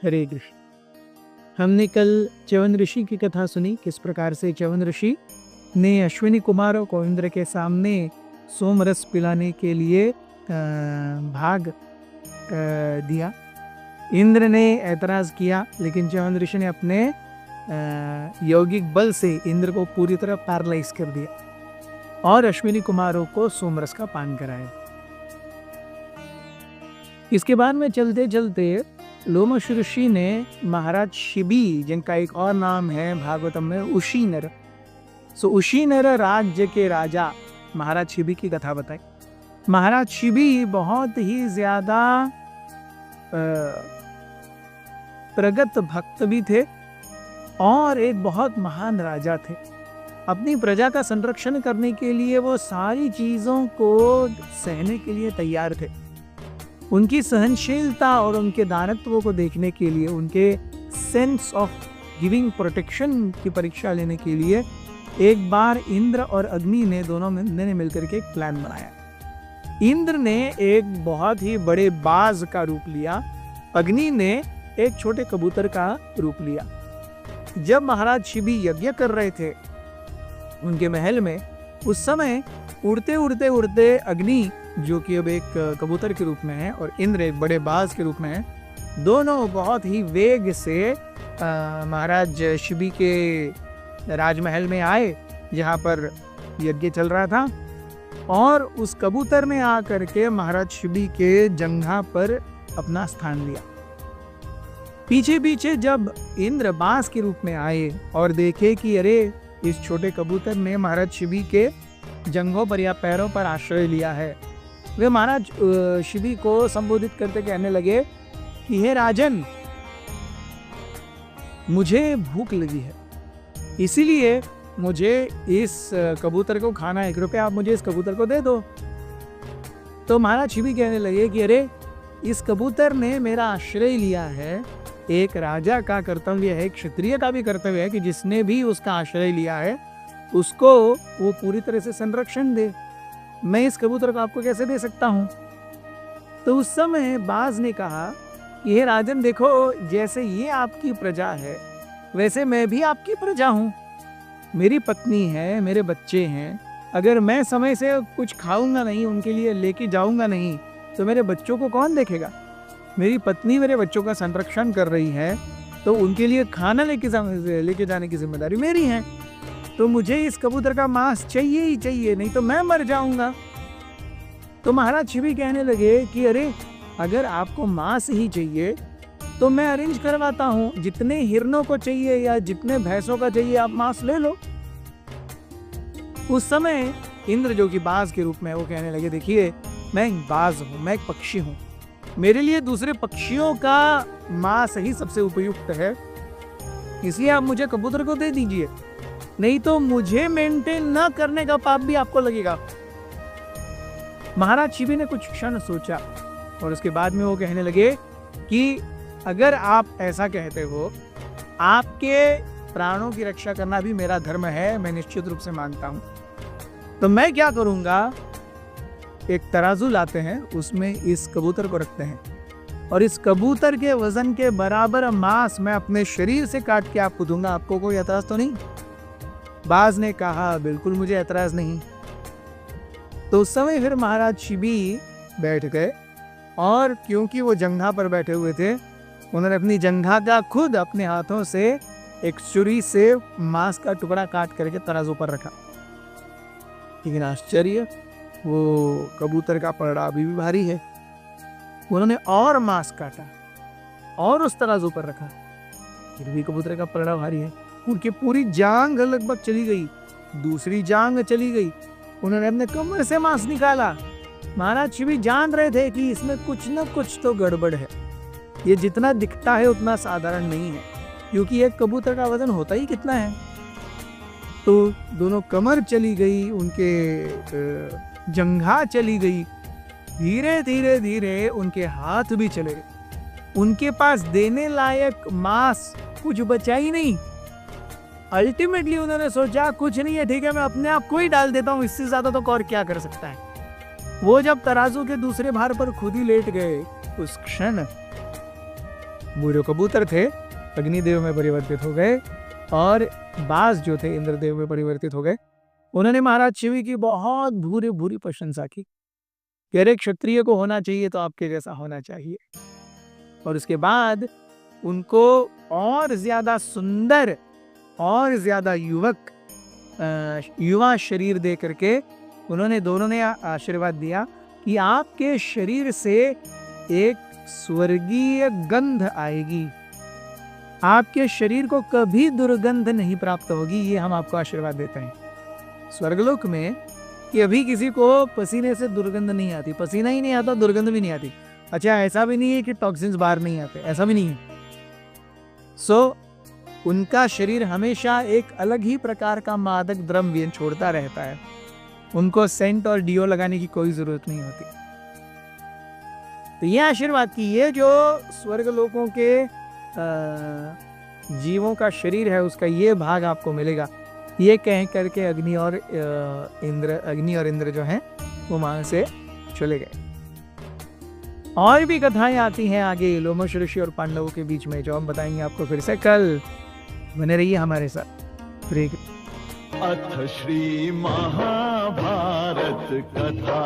हरे कृष्ण। हमने कल च्यवन ऋषि की कथा सुनी, किस प्रकार से च्यवन ऋषि ने अश्विनी कुमारों को इंद्र के सामने सोमरस पिलाने के लिए भाग दिया। इंद्र ने ऐतराज किया, लेकिन च्यवन ऋषि ने अपने यौगिक बल से इंद्र को पूरी तरह पैरालाइज कर दिया और अश्विनी कुमारों को सोमरस का पान कराया। इसके बाद में चलते चलते लोमश ऋषि ने महाराज शिबी, जिनका एक और नाम है भागवतम में उशीनर, उशीनर राज्य के राजा महाराज शिबी की कथा बताई। महाराज शिबी बहुत ही ज्यादा प्रगत भक्त भी थे और एक बहुत महान राजा थे। अपनी प्रजा का संरक्षण करने के लिए वो सारी चीजों को सहने के लिए तैयार थे। उनकी सहनशीलता और उनके दानत्व को देखने के लिए, उनके सेंस ऑफ गिविंग प्रोटेक्शन की परीक्षा लेने के लिए एक बार इंद्र और अग्नि ने दोनों ने मिलकर के एक प्लान बनाया। इंद्र ने एक बहुत ही बड़े बाज का रूप लिया, अग्नि ने एक छोटे कबूतर का रूप लिया। जब महाराज शिबी यज्ञ कर रहे थे उनके महल में, उस समय उड़ते उड़ते उड़ते अग्नि, जो कि अब एक कबूतर के रूप में है, और इंद्र एक बड़े बाज के रूप में है, दोनों बहुत ही वेग से महाराज शिबी के राजमहल में आए जहाँ पर यज्ञ चल रहा था, और उस कबूतर ने आकर के महाराज शिबी के जंघा पर अपना स्थान लिया। पीछे पीछे जब इंद्र बाज के रूप में आए और देखे कि अरे, इस छोटे कबूतर ने महाराज शिबी के जंघों पर या पैरों पर आश्रय लिया है, वे महाराज शिबी को संबोधित करते कहने लगे कि हे राजन, मुझे भूख लगी है, इसीलिए मुझे इस कबूतर को खाना है, कृपया आप मुझे इस कबूतर को दे दो। तो महाराज शिबी कहने लगे कि अरे, इस कबूतर ने मेरा आश्रय लिया है। एक राजा का कर्तव्य है, एक क्षत्रिय का भी कर्तव्य है कि जिसने भी उसका आश्रय लिया है उसको वो पूरी तरह से संरक्षण दे। मैं इस कबूतर को आपको कैसे दे सकता हूँ? तो उस समय बाज ने कहा कि हे राजन, देखो, जैसे ये आपकी प्रजा है वैसे मैं भी आपकी प्रजा हूँ। मेरी पत्नी है, मेरे बच्चे हैं। अगर मैं समय से कुछ खाऊंगा नहीं, उनके लिए लेके जाऊंगा नहीं, तो मेरे बच्चों को कौन देखेगा? मेरी पत्नी मेरे बच्चों का संरक्षण कर रही है, तो उनके लिए खाना लेके जाने की जिम्मेदारी मेरी है। तो मुझे इस कबूतर का मांस चाहिए ही चाहिए, नहीं तो मैं मर जाऊंगा। तो महाराज शिबी कहने लगे कि अरे, अगर आपको मांस ही चाहिए तो मैं अरेंज करवाता हूँ, जितने हिरणों को चाहिए या जितने भैंसों का चाहिए आप मांस ले लो। उस समय इंद्र, जो कि बाज के रूप में, वो कहने लगे देखिए, मैं एक बाज हूँ, मैं एक पक्षी हूँ, मेरे लिए दूसरे पक्षियों का मांस ही सबसे उपयुक्त है, इसलिए आप मुझे कबूतर को दे दीजिए, नहीं तो मुझे मेंटेन न करने का पाप भी आपको लगेगा। महाराज शिबी ने कुछ क्षण सोचा और उसके बाद में वो कहने लगे कि अगर आप ऐसा कहते हो, आपके प्राणों की रक्षा करना भी मेरा धर्म है, मैं निश्चित रूप से मानता हूं। तो मैं क्या करूंगा, एक तराजू लाते हैं, उसमें इस कबूतर को रखते हैं और इस कबूतर के वजन के बराबर मांस मैं अपने शरीर से काट के आपको दूंगा। आपको कोई एतराज तो नहीं? बाज ने कहा बिल्कुल, मुझे एतराज नहीं। तो उस समय फिर महाराज शिबी बैठ गए और क्योंकि वो जंघा पर बैठे हुए थे, उन्होंने अपनी जंघा का खुद अपने हाथों से एक छुरी से मांस का टुकड़ा काट करके तराजू पर रखा। लेकिन आश्चर्य, वो कबूतर का पलड़ा अभी भी भारी है। उन्होंने और मांस काटा और उस तराजू पर रखा, फिर भी कबूतर का पलड़ा भारी है। उनकी पूरी जांग लगभग चली गई, दूसरी जांग चली गई। उन्होंने अपने कमर से मांस निकाला। महाराज शिबी जान रहे थे कि इसमें कुछ न कुछ तो गड़बड़ है, ये जितना दिखता है उतना साधारण नहीं है, क्योंकि एक कबूतर का वजन होता ही कितना है। तो दोनों कमर चली गई, उनके जंघा चली गई, धीरे धीरे धीरे उनके हाथ भी चले गए। उनके पास देने लायक मांस कुछ बचा ही नहीं। अल्टीमेटली उन्होंने सोचा कुछ नहीं है, ठीक है, मैं अपने आप को ही डाल देता हूँ, इससे ज्यादा तो और क्या कर सकता है। वो जब तराजू के दूसरे भार पर खुद ही लेट गए, उस क्षण जो कबूतर थे अग्निदेव में परिवर्तित हो गए और बाज जो थे इंद्रदेव में परिवर्तित हो गए। उन्होंने महाराज शिव की बहुत भूरी भूरी प्रशंसा की कि अरे क्षत्रिय को होना चाहिए तो आपके जैसा होना चाहिए। और उसके बाद उनको और ज्यादा सुंदर और ज्यादा युवा शरीर दे करके उन्होंने दोनों ने आशीर्वाद दिया कि आपके शरीर से एक स्वर्गीय गंध आएगी, आपके शरीर को कभी दुर्गंध नहीं प्राप्त होगी, ये हम आपको आशीर्वाद देते हैं। स्वर्गलोक में कि अभी किसी को पसीने से दुर्गंध नहीं आती, पसीना ही नहीं आता, दुर्गंध भी नहीं आती। अच्छा, ऐसा भी नहीं है कि टॉक्सिन्स बाहर नहीं आते, ऐसा भी नहीं है। उनका शरीर हमेशा एक अलग ही प्रकार का मादक द्रव्य छोड़ता रहता है, उनको सेंट और डिओ लगाने की कोई जरूरत नहीं होती। तो ये आशीर्वाद की ये जो स्वर्ग लोकों के जीवों का शरीर है उसका ये भाग आपको मिलेगा, ये कह करके अग्नि और इंद्र जो हैं वो वहां से चले गए। और भी कथाएं आती हैं आगे लोमश ऋषि और पांडवों के बीच में, जो हम बताएंगे आपको फिर से कल। बने रहिए हमारे साथ। अथ श्री महाभारत कथा।